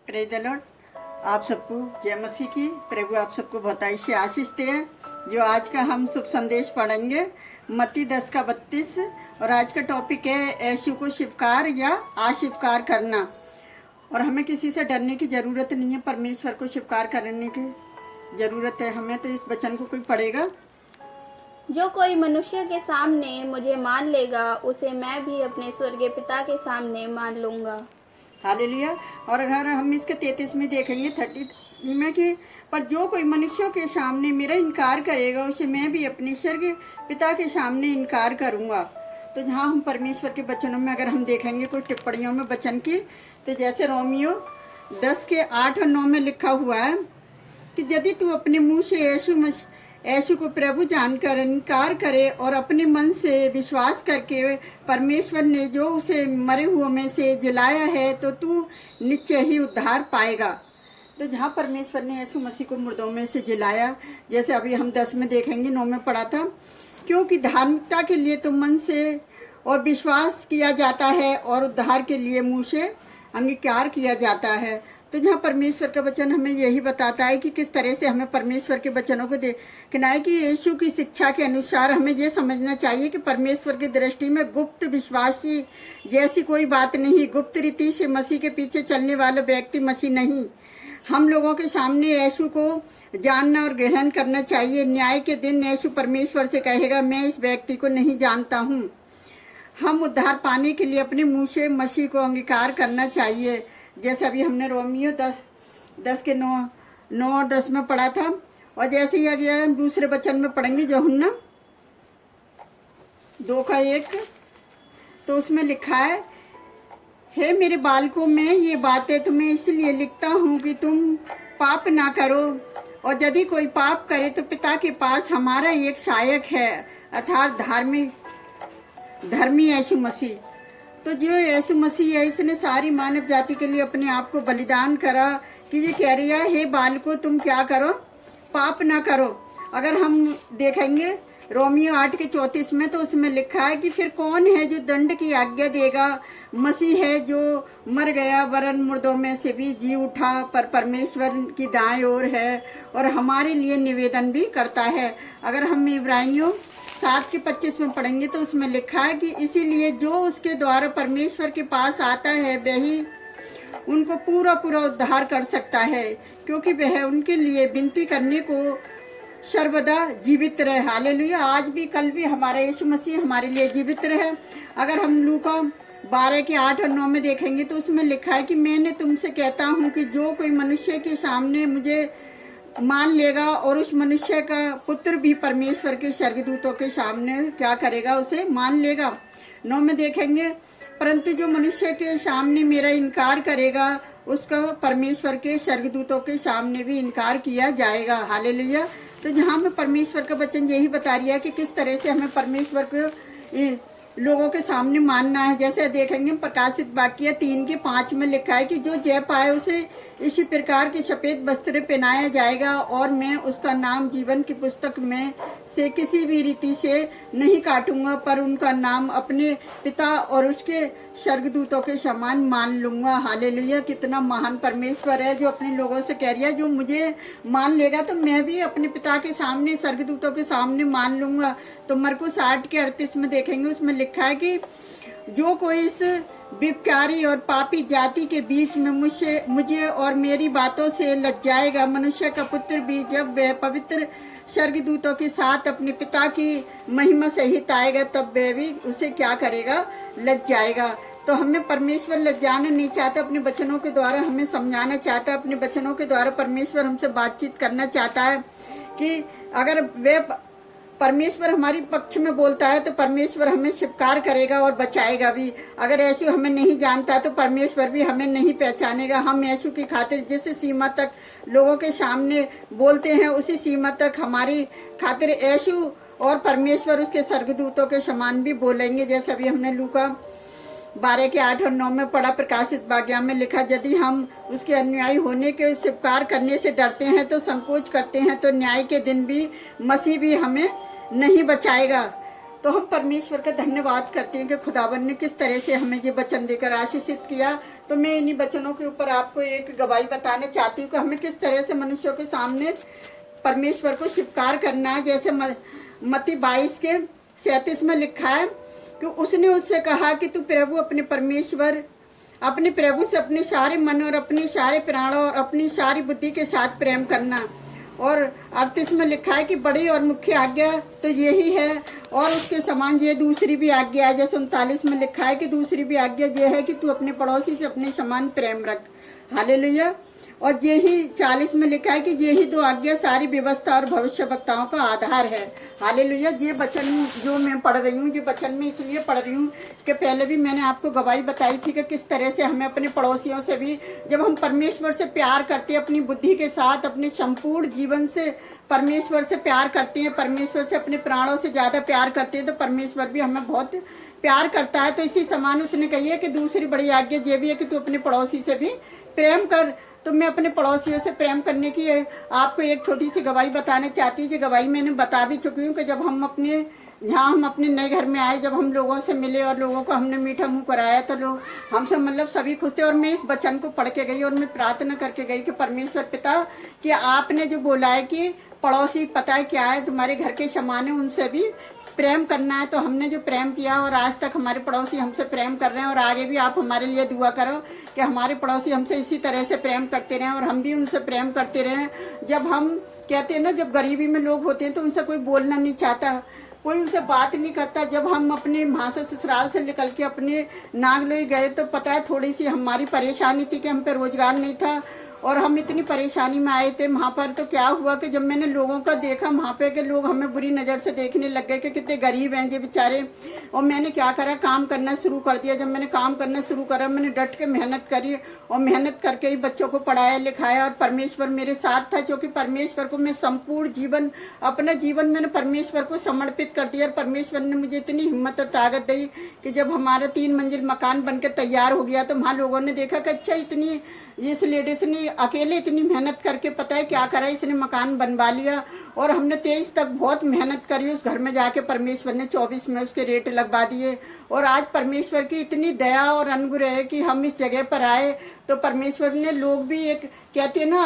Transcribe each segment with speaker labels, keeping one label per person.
Speaker 1: Praise the Lord. आप सबको जय मसीह की। प्रभु आप सबको बहुतायत से आशीष दे। जो आज का हम शुभ संदेश पढ़ेंगे मत्ती 10:32 और आज का टॉपिक है यीशु को स्वीकार या अस्वीकार करना। और हमें किसी से डरने की ज़रूरत नहीं है, परमेश्वर को स्वीकार करने की ज़रूरत है हमें। तो इस वचन को कोई पढ़ेगा।
Speaker 2: जो कोई मनुष्य के सामने मुझे मान लेगा उसे मैं भी अपने स्वर्गीय पिता के सामने मान लूंगा।
Speaker 1: हालेलुया। और अगर हम इसके 33 में देखेंगे 30 में कि पर जो कोई मनुष्यों के सामने मेरा इनकार करेगा उसे मैं भी अपने स्वर्ग पिता के सामने इनकार करूँगा। तो जहाँ हम परमेश्वर के वचनों में अगर हम देखेंगे कोई टिप्पणियों में वचन की, तो जैसे रोमियो 10:8 और 9 में लिखा हुआ है कि यदि तू अपने मुँह से यीशु को प्रभु जानकर इनकार करे और अपने मन से विश्वास करके परमेश्वर ने जो उसे मरे हुओं में से जिलाया है तो तू निश्चय ही उद्धार पाएगा। तो जहाँ परमेश्वर ने यीशु मसीह को मुर्दों में से जिलाया, जैसे अभी हम 10 में देखेंगे, 9 में पढ़ा था, क्योंकि धार्मिकता के लिए तो मन से और विश्वास किया जाता है और उद्धार के लिए मुँह से अंगीकार किया जाता है। तो जहाँ परमेश्वर का वचन हमें यही बताता है कि किस तरह से हमें परमेश्वर के वचनों को देखना है कि यीशु की शिक्षा के अनुसार हमें ये समझना चाहिए कि परमेश्वर की दृष्टि में गुप्त विश्वासी जैसी कोई बात नहीं। गुप्त रीति से मसीह के पीछे चलने वाला व्यक्ति मसीह नहीं। हम लोगों के सामने यीशु को जानना और ग्रहण करना चाहिए। न्याय के दिन यीशु परमेश्वर से कहेगा, मैं इस व्यक्ति को नहीं जानता हूँ। हम उद्धार पाने के लिए अपने मुँह से मसीह को अंगीकार करना चाहिए। जैसे अभी हमने रोमियो 10 के 9 और 10 में पढ़ा था। और जैसे ही आगे हम दूसरे वचन में पढ़ेंगे यूहन्ना 2:1, तो उसमें लिखा है, हे मेरे बालकों, मैं ये बातें तुम्हें इसलिए लिखता हूँ कि तुम पाप ना करो। और यदि कोई पाप करे तो पिता के पास हमारा एक सहायक है, अर्थात धर्मी यीशु मसीह। तो जो यीशु मसीह है, इसने सारी मानव जाति के लिए अपने आप को बलिदान करा कि ये कह रही है, हे बालको तुम क्या करो, पाप ना करो। अगर हम देखेंगे रोमियो 8:34 में, तो उसमें लिखा है कि फिर कौन है जो दंड की आज्ञा देगा। मसीह है जो मर गया वरन मुर्दों में से भी जी उठा, पर परमेश्वर की दाएं ओर है और हमारे लिए निवेदन भी करता है। अगर हम इब्रानियों 7:25 में पढ़ेंगे तो उसमें लिखा है कि इसीलिए जो उसके द्वारा परमेश्वर के पास आता है वही उनको पूरा उद्धार कर सकता है, क्योंकि वह उनके लिए विनती करने को सर्वदा जीवित रहे। हालेलुया। आज भी कल भी हमारा यीशु मसीह हमारे लिए जीवित रहे। अगर हम लूका 12:8 और 9 में देखेंगे तो उसमें लिखा है कि मैंने तुमसे कहता हूँ कि जो कोई मनुष्य के सामने मुझे मान लेगा और उस मनुष्य का पुत्र भी परमेश्वर के स्वर्गदूतों के सामने क्या करेगा, उसे मान लेगा। 9 में देखेंगे, परंतु जो मनुष्य के सामने मेरा इनकार करेगा उसका परमेश्वर के स्वर्गदूतों के सामने भी इनकार किया जाएगा। हालेलुया। तो जहाँ में परमेश्वर का वचन यही बता रही है कि किस तरह से हमें परमेश्वर को लोगों के सामने मानना है। जैसे देखेंगे प्रकाशित वाक्य 3:5 में लिखा है कि जो जय पाए उसे इसी प्रकार के सफ़ेद वस्त्र पहनाया जाएगा और मैं उसका नाम जीवन की पुस्तक में से किसी भी रीति से नहीं काटूंगा, पर उनका नाम अपने पिता और उसके स्वर्गदूतों के समान मान लूँगा। हालेलुया। कितना महान परमेश्वर है जो अपने लोगों से कह रही है, जो मुझे मान लेगा तो मैं भी अपने पिता के सामने स्वर्गदूतों के सामने मान लूँगा। तो मरकुस 8:38 में देखेंगे, उसमें लिखा है कि जो कोई इस विकारी और पापी जाति के बीच में मुझे और मेरी बातों से लज्जाएगा, मनुष्य का पुत्र भी जब वह पवित्र स्वर्गदूतों के साथ अपने पिता की महिमा सहित आएगा तब वह भी उसे क्या करेगा, लज्जाएगा। तो हमें परमेश्वर लज्जाना नहीं चाहता, अपने वचनों के द्वारा हमें समझाना चाहता है, अपने वचनों के द्वारा परमेश्वर हमसे बातचीत करना चाहता है कि अगर वे परमेश्वर हमारी पक्ष में बोलता है तो परमेश्वर हमें स्वीकार करेगा और बचाएगा भी। अगर यीशु हमें नहीं जानता तो परमेश्वर भी हमें नहीं पहचानेगा। हम यीशु की खातिर जिस सीमा तक लोगों के सामने बोलते हैं उसी सीमा तक हमारी खातिर यीशु और परमेश्वर उसके स्वर्गदूतों के समान भी बोलेंगे। जैसे अभी हमने लूका 12:8 और 9 में पढ़ा, प्रकाशित वाक्य में लिखा, यदि हम उसके अनुयायी होने के स्वीकार करने से डरते हैं तो संकोच करते हैं तो न्याय के दिन भी मसीह भी हमें नहीं बचाएगा। तो हम परमेश्वर का धन्यवाद करते हैं कि खुदावन ने किस तरह से हमें ये वचन देकर आशीषित किया। तो मैं इन्हीं वचनों के ऊपर आपको एक गवाही बताना चाहती हूँ कि हमें किस तरह से मनुष्यों के सामने परमेश्वर को स्वीकार करना है। जैसे मत्ती 22:37 में लिखा है कि उसने उससे कहा कि तू प्रभु अपने प्रभु से अपने सारे मन और अपने सारे प्राणों और अपनी सारी बुद्धि के साथ प्रेम करना। और 38 में लिखा है कि बड़ी और मुख्य आज्ञा तो यही है और उसके समान ये दूसरी भी आज्ञा है। जैसे 39 में लिखा है कि दूसरी भी आज्ञा ये है कि तू अपने पड़ोसी से अपने समान प्रेम रख। हालेलुया। और यही 40 में लिखा है कि यही 2 आज्ञा सारी व्यवस्था और भविष्यवक्ताओं का आधार है। हालेलुया। ये वचन जो मैं पढ़ रही हूँ, ये वचन में इसलिए पढ़ रही हूँ कि पहले भी मैंने आपको गवाही बताई थी कि किस तरह से हमें अपने पड़ोसियों से भी, जब हम परमेश्वर से प्यार करते हैं, अपनी बुद्धि के साथ अपने संपूर्ण जीवन से परमेश्वर से प्यार करते हैं, परमेश्वर से अपने प्राणों से ज़्यादा प्यार करते हैं, तो परमेश्वर भी हमें बहुत प्यार करता है। तो इसी समान उसने कही है कि दूसरी बड़ी आज्ञा ये भी है कि तू अपने पड़ोसी से भी प्रेम कर। तो मैं अपने पड़ोसियों से प्रेम करने की आपको एक छोटी सी गवाही बताना चाहती हूँ। ये गवाही मैंने बता भी चुकी हूँ कि जब हम अपने नए घर में आए, जब हम लोगों से मिले और लोगों को हमने मीठा मुंह कराया, तो लोग हमसे मतलब सभी खुश थे। और मैं इस वचन को पढ़ के गई और मैं प्रार्थना करके गई कि परमेश्वर पिता, कि आपने जो बोला है कि पड़ोसी पता है क्या है, तुम्हारे घर के समान है, उनसे भी प्रेम करना है। तो हमने जो प्रेम किया और आज तक हमारे पड़ोसी हमसे प्रेम कर रहे हैं, और आगे भी आप हमारे लिए दुआ करो कि हमारे पड़ोसी हमसे इसी तरह से प्रेम करते रहें और हम भी उनसे प्रेम करते रहें। जब हम कहते हैं ना, जब गरीबी में लोग होते हैं तो उनसे कोई बोलना नहीं चाहता, कोई उनसे बात नहीं करता। जब हम अपने वहाँ से ससुराल से निकल के अपने नागलोई गए तो पता है थोड़ी सी हमारी परेशानी थी कि हम पे रोजगार नहीं था और हम इतनी परेशानी में आए थे वहाँ पर। तो क्या हुआ कि जब मैंने लोगों का देखा वहाँ पे कि लोग हमें बुरी नज़र से देखने लग गए कि कितने गरीब हैं ये बेचारे, और मैंने क्या करा, काम करना शुरू कर दिया। जब मैंने काम करना शुरू करा, मैंने डट के मेहनत करी और मेहनत करके ही बच्चों को पढ़ाया लिखाया, और परमेश्वर मेरे साथ था। क्योंकि परमेश्वर को मैं संपूर्ण जीवन, अपना जीवन मैंने परमेश्वर को समर्पित कर दिया। और परमेश्वर ने मुझे इतनी हिम्मत और ताकत दी कि जब हमारा 3 मंजिल मकान बन के तैयार हो गया तो वहाँ लोगों ने देखा कि अच्छा, इतनी इस लेडीज ने अकेले इतनी मेहनत करके पता है क्या करा, इसने मकान बनवा लिया। और हमने 23 तक बहुत मेहनत करी उस घर में जाके, परमेश्वर ने 24 में उसके रेट लगवा दिए। और आज परमेश्वर की इतनी दया और अनुग्रह है कि हम इस जगह पर आए। तो परमेश्वर ने, लोग भी एक कहते हैं ना,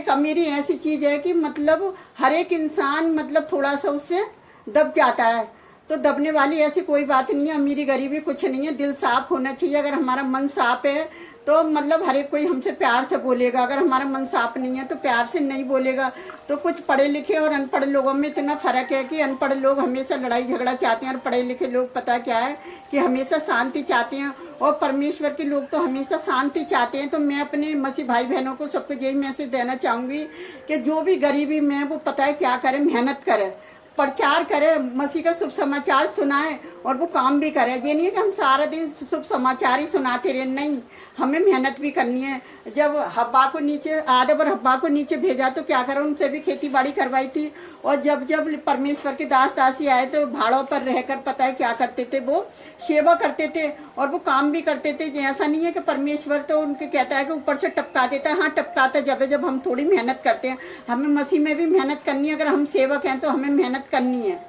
Speaker 1: अमीरी ऐसी चीज़ है कि मतलब हर एक इंसान मतलब थोड़ा सा उससे दब जाता है। तो दबने वाली ऐसी कोई बात नहीं है, अमीरी गरीबी कुछ नहीं है। दिल साफ होना चाहिए। अगर हमारा मन साफ है तो मतलब हर एक कोई हमसे प्यार से बोलेगा। अगर हमारा मन साफ नहीं है तो प्यार से नहीं बोलेगा। तो कुछ पढ़े लिखे और अनपढ़ लोगों में इतना फ़र्क है कि अनपढ़ लोग हमेशा लड़ाई झगड़ा चाहते हैं और पढ़े लिखे लोग पता क्या है कि हमेशा शांति चाहते हैं। और परमेश्वर के लोग तो हमेशा शांति चाहते हैं। तो मैं अपने मसीह भाई बहनों को सबको यही मैसेज देना चाहूँगी कि जो भी गरीबी में वो पता है क्या करें, मेहनत करें, प्रचार करें, मसीह का शुभ समाचार सुनाएं और वो काम भी करें। ये नहीं है कि हम सारा दिन शुभ समाचार ही सुनाते रहे, नहीं, हमें मेहनत भी करनी है। जब हब्बा को नीचे, आदम और हब्बा को नीचे भेजा तो क्या करा, उनसे भी खेती बाड़ी करवाई थी। और जब जब परमेश्वर के दास दासी आए तो भाड़ों पर रहकर पता है क्या करते थे, वो सेवा करते थे और वो काम भी करते थे। ऐसा नहीं है कि परमेश्वर तो उनके कहता है कि ऊपर से टपका देता है, हाँ टपकाता जब हम थोड़ी मेहनत करते हैं। हमें मसीह में भी मेहनत करनी है। अगर हम सेवक हैं तो हमें मेहनत करनी है।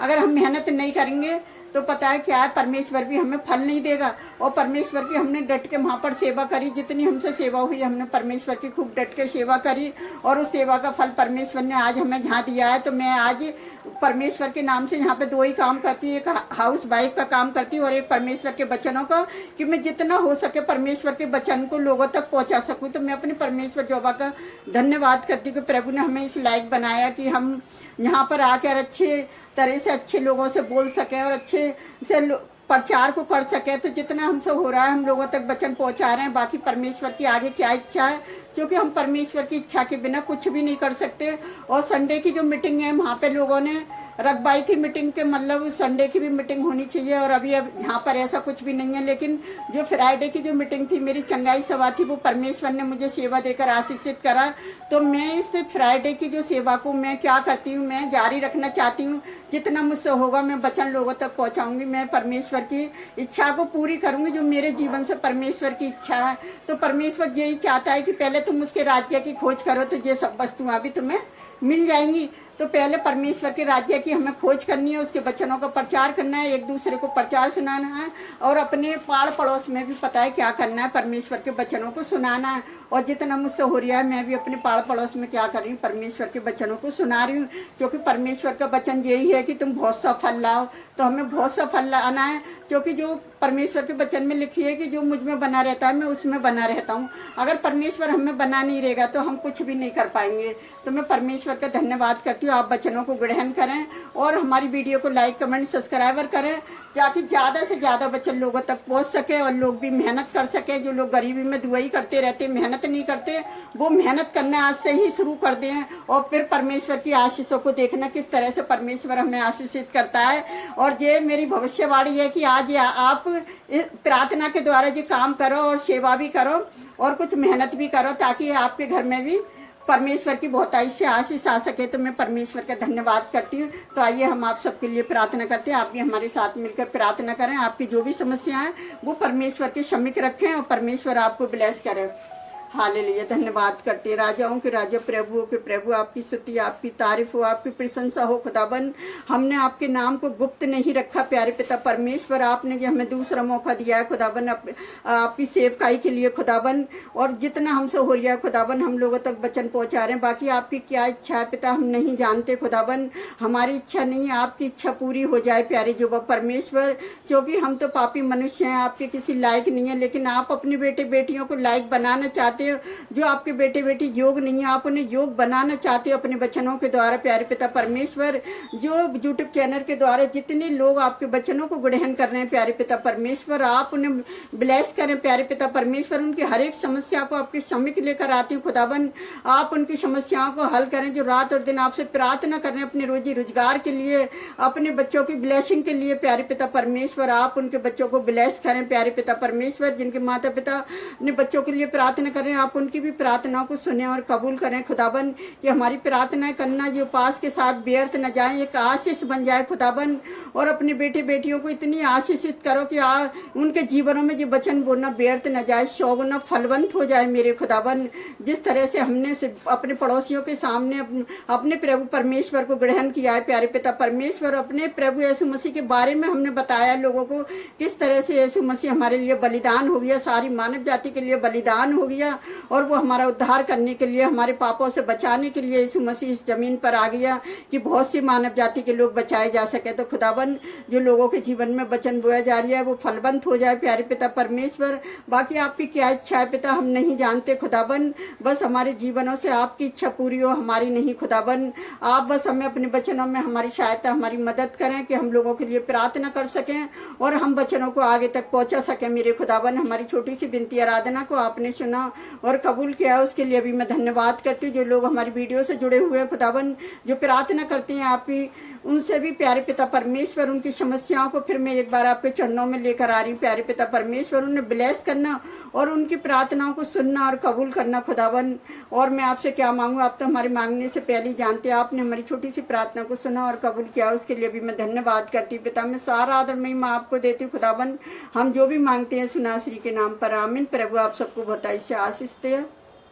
Speaker 1: अगर हम मेहनत नहीं करेंगे तो पता है क्या है, परमेश्वर भी हमें फल नहीं देगा। और परमेश्वर की हमने डट के वहाँ पर सेवा करी, जितनी हमसे सेवा हुई हमने परमेश्वर की खूब डट के सेवा करी और उस सेवा का फल परमेश्वर ने आज हमें जहाँ दिया है। तो मैं आज परमेश्वर के नाम से यहाँ पे 2 ही काम करती हूँ, एक हाउस वाइफ का काम करती हूँ और एक परमेश्वर के वचनों का, कि मैं जितना हो सके परमेश्वर के वचन को लोगों तक पहुँचा सकूँ। तो मैं अपने परमेश्वर जोबा का धन्यवाद करती हूँ कि प्रभु ने हमें इस लायक बनाया कि हम यहाँ पर आकर अच्छे तरह से अच्छे लोगों से बोल सकें और अच्छे से प्रचार को कर सके। तो जितना हमसे हो रहा है हम लोगों तक वचन पहुंचा रहे हैं। बाकी परमेश्वर की आगे क्या इच्छा है, क्योंकि हम परमेश्वर की इच्छा के बिना कुछ भी नहीं कर सकते। और संडे की जो मीटिंग है वहाँ पे लोगों ने रखवाई थी मीटिंग के, मतलब संडे की भी मीटिंग होनी चाहिए और अभी अब यहाँ पर ऐसा कुछ भी नहीं है। लेकिन जो फ्राइडे की जो मीटिंग थी, मेरी चंगाई सभा थी, वो परमेश्वर ने मुझे सेवा देकर आशीषित करा। तो मैं इस फ्राइडे की जो सेवा को मैं क्या करती हूँ, मैं जारी रखना चाहती हूँ। जितना मुझसे होगा मैं वचन लोगों तक पहुँचाऊँगी। मैं परमेश्वर की इच्छा को पूरी करूँगी जो मेरे जीवन से परमेश्वर की इच्छा है। तो परमेश्वर यही चाहता है कि पहले तुम उसके राज्य की खोज करो तो ये सब वस्तुएँ भी तुम्हें मिल जाएंगी। तो पहले परमेश्वर के राज्य की हमें खोज करनी है, उसके वचनों का प्रचार करना है, एक दूसरे को प्रचार सुनाना है, और अपने पाड़ पड़ोस में भी पता है क्या करना है, परमेश्वर के वचनों को सुनाना है। और जितना मुझसे हो रहा है मैं भी अपने पाड़ पड़ोस में क्या कर रही हूँ, परमेश्वर के वचनों को सुना रही हूँ, क्योंकि परमेश्वर का वचन यही है कि तुम बहुत सा फल लाओ। तो हमें बहुत सा फल लाना है, क्योंकि जो परमेश्वर के वचन में लिखी है कि जो मुझ में बना रहता है मैं उसमें बना रहता हूँ। अगर परमेश्वर हमें बना नहीं रहेगा तो हम कुछ भी नहीं कर पाएंगे। तो मैं परमेश्वर का धन्यवाद करती हूँ। आप वचनों को ग्रहण करें और हमारी वीडियो को लाइक कमेंट सब्सक्राइबर करें, ताकि ज़्यादा से ज़्यादा वचन लोगों तक पहुँच सके और लोग भी मेहनत कर सके। जो लोग गरीबी में दुआई करते रहते, मेहनत नहीं करते, वो मेहनत करना आज से ही शुरू कर दें, और फिर परमेश्वर की आशीषों को देखना किस तरह से परमेश्वर हमें आशीषित करता है। और ये मेरी भविष्यवाणी है कि आज आप प्रार्थना के द्वारा जो काम करो और सेवा भी करो और कुछ मेहनत भी करो, ताकि आपके घर में भी परमेश्वर की बहुतायत से आशीष आ सके। तो मैं परमेश्वर का धन्यवाद करती हूँ। तो आइए हम आप सबके लिए प्रार्थना करते हैं। आप भी हमारे साथ मिलकर प्रार्थना करें। आपकी जो भी समस्या है वो परमेश्वर के सम्मुख रखें और परमेश्वर आपको ब्लेस करें। हालेलुया। धन्यवाद करते हैं। राजाओं के राजा, प्रभुओं के प्रभु, आपकी स्तुति, आपकी तारीफ हो, आपकी प्रशंसा हो खुदाबंद। हमने आपके नाम को गुप्त नहीं रखा प्यारे पिता परमेश्वर। आपने जो हमें दूसरा मौका दिया है खुदाबंद आपकी सेवकाई के लिए खुदाबंद, और जितना हमसे हो रहा है खुदाबंद हम लोगों तक वचन पहुंचा रहे हैं। बाकी आपकी क्या इच्छा है पिता हम नहीं जानते खुदाबंद, हमारी इच्छा नहीं है, आपकी इच्छा पूरी हो जाए प्यारे जो परमेश्वर। क्योंकि हम तो पापी मनुष्य हैं, आपके किसी लायक नहीं है, लेकिन आप अपने बेटे बेटियों को लायक बनाना चाहते, जो आपके बेटे बेटी योग नहीं है आप उन्हें योग बनाना चाहते हो अपने वचनों के द्वारा प्यारे पिता परमेश्वर। जो यूट्यूब चैनल के द्वारा जितने लोग आपके वचनों को ग्रहण कर रहे हैं प्यारे पिता परमेश्वर, आप उन्हें ब्लेस करें प्यारे पिता परमेश्वर। उनकी हर एक समस्या को आपके सम्मुख लेकर आती हूँ खुदाबंद, आप उनकी समस्याओं को हल करें। जो रात और दिन आपसे प्रार्थना कर रहे हैं अपने रोजी रोजगार के लिए, अपने बच्चों की ब्लेसिंग के लिए प्यारे पिता परमेश्वर, आप उनके बच्चों को ब्लेस करें प्यारे पिता परमेश्वर। जिनके माता पिता अपने बच्चों के लिए प्रार्थना करें, आप उनकी भी प्रार्थनाओं को सुने और कबूल करें खुदाबंद। कि हमारी प्रार्थनाएं करना जो उपास के साथ व्यर्थ न जाए, एक आशीष बन जाए खुदाबंद। और अपने बेटे बेटियों को इतनी आशीषित करो कि उनके जीवनों में जो वचन बोलना व्यर्थ न जाए, 100 गुना फलवंत हो जाए मेरे खुदाबंद। जिस तरह से हमने से अपने पड़ोसियों के सामने अपने प्रभु परमेश्वर को ग्रहण किया है प्यारे पिता परमेश्वर, अपने प्रभु यीशु मसीह के बारे में हमने बताया लोगों को किस तरह से यीशु मसीह हमारे लिए बलिदान हो गया, सारी मानव जाति के लिए बलिदान हो गया, और वो हमारा उद्धार करने के लिए, हमारे पापों से बचाने के लिए यीशु मसीह इस जमीन पर आ गया कि बहुत सी मानव जाति के लोग बचाए जा सके। तो खुदाबंद जो लोगों के जीवन में वचन बोया जा रहा है वो फलवंत हो जाए प्यारे पिता परमेश्वर। बाकी आपकी क्या इच्छा है पिता हम नहीं जानते खुदाबंद, बस हमारे जीवनों से आपकी इच्छा पूरी हो, हमारी नहीं खुदाबंद। आप बस हमें अपने वचनों में हमारी सहायता, हमारी मदद करें कि हम लोगों के लिए प्रार्थना कर सकें और हम वचनों को आगे तक पहुंचा सकें मेरे खुदाबंद। हमारी छोटी सी विनती आराधना को आपने सुना और कबूल किया, उसके लिए भी मैं धन्यवाद करती हूँ। जो लोग हमारी वीडियो से जुड़े हुए हैं खुदाबंद, जो प्रार्थना करते हैं आपकी, उनसे भी प्यारे पिता परमेश्वर उनकी समस्याओं को फिर मैं एक बार आपके चरणों में लेकर आ रही हूँ प्यारे पिता परमेश्वर। उन्हें ब्लेस करना और उनकी प्रार्थनाओं को सुनना और कबूल करना खुदाबंद। और मैं आपसे क्या मांगूँ, आप तो हमारे मांगने से पहले ही जानते हैं। आपने हमारी छोटी सी प्रार्थना को सुना और कबूल किया, उसके लिए भी मैं धन्यवाद करती हूँ पिता। मैं सारा आदर महिमा आपको देती हूँ खुदाबंद। हम जो भी मांगते हैं सुनासरी के नाम पर, आमीन। प्रभु आप सबको बहुत से आशीष दे।